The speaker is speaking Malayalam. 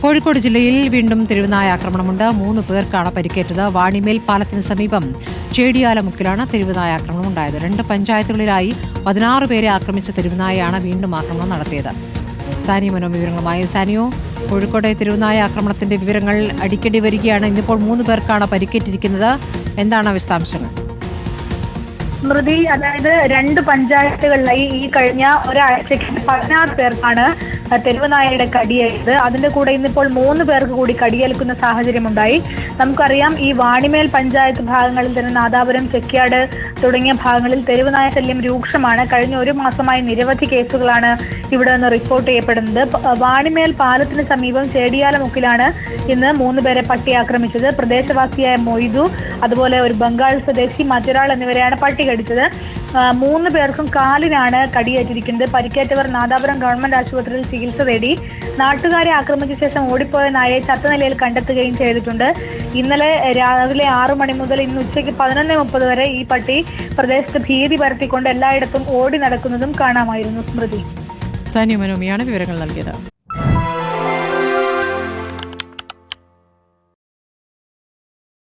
കോഴിക്കോട് ജില്ലയിൽ വീണ്ടും തെരുവുനായ ആക്രമണമുണ്ട്. 3 പേർക്കാണ് പരിക്കേറ്റത്. വാണിമേൽ പാലത്തിന് സമീപം ചേടിയാലമുക്കിലാണ് തെരുവുനായ ആക്രമണം ഉണ്ടായത്. 2 പഞ്ചായത്തുകളിലായി 16 പേരെ ആക്രമിച്ച തെരുവുനായയാണ് വീണ്ടും ആക്രമണം നടത്തിയത്. സാനിയോ മനോ വിവരങ്ങളുമായി. സാനിയോ, കോഴിക്കോട്ടെ തെരുവുനായ ആക്രമണത്തിന്റെ വിവരങ്ങൾ അടിക്കടി വരികയാണ്. ഇന്നിപ്പോൾ 3 പേർക്കാണ് പരിക്കേറ്റിരിക്കുന്നത്. എന്താണ് വിശദാംശങ്ങൾ? സ്മൃതി, അതായത് 2 പഞ്ചായത്തുകളിലായി ഈ കഴിഞ്ഞ ഒരാഴ്ചയ്ക്ക് 16 പേർക്കാണ് തെരുവുനായയുടെ കടിയേറ്റത്. അതിന്റെ കൂടെ ഇന്നിപ്പോൾ 3 പേർക്ക് കൂടി കടിയേൽക്കുന്ന സാഹചര്യമുണ്ടായി. നമുക്കറിയാം, ഈ വാണിമേൽ പഞ്ചായത്ത് ഭാഗങ്ങളിൽ തന്നെ നാദാപുരം, ചെക്കിയാട് തുടങ്ങിയ ഭാഗങ്ങളിൽ തെരുവുനായ ശല്യം രൂക്ഷമാണ്. കഴിഞ്ഞ 1 മാസമായി നിരവധി കേസുകളാണ് ഇവിടെ നിന്ന് റിപ്പോർട്ട് ചെയ്യപ്പെടുന്നത്. വാണിമേൽ പാലത്തിന് സമീപം ചേടിയാലമുക്കിലാണ് ഇന്ന് 3 പേരെ പട്ടി ആക്രമിച്ചത്. പ്രദേശവാസിയായ മൊയ്തു, അതുപോലെ ഒരു ബംഗാൾ സ്വദേശി, മറ്റൊരാൾ എന്നിവരെയാണ് പട്ടി കടിച്ചത്. 3 പേർക്കും കാലിനാണ് കടിയേറ്റിരിക്കുന്നത്. പരിക്കേറ്റവർ നാദാപുരം ഗവൺമെന്റ് ആശുപത്രിയിൽ ചികിത്സ തേടി. നാട്ടുകാരെ ആക്രമിച്ച ശേഷം ഓടിപ്പോയ നായയെ ചത്ത നിലയിൽ കണ്ടെത്തുകയും ചെയ്തിട്ടുണ്ട്. ഇന്നലെ രാവിലെ 6 മണി മുതൽ ഇന്ന് ഉച്ചയ്ക്ക് 11:30 വരെ ഈ പട്ടി പ്രദേശത്ത് ഭീതി പരത്തിക്കൊണ്ട് എല്ലായിടത്തും ഓടി നടക്കുന്നതും കാണാമായിരുന്നു. സ്മൃതി. സാനിയോ മനോമിയാണ് വിവരങ്ങൾ നൽകിയത്.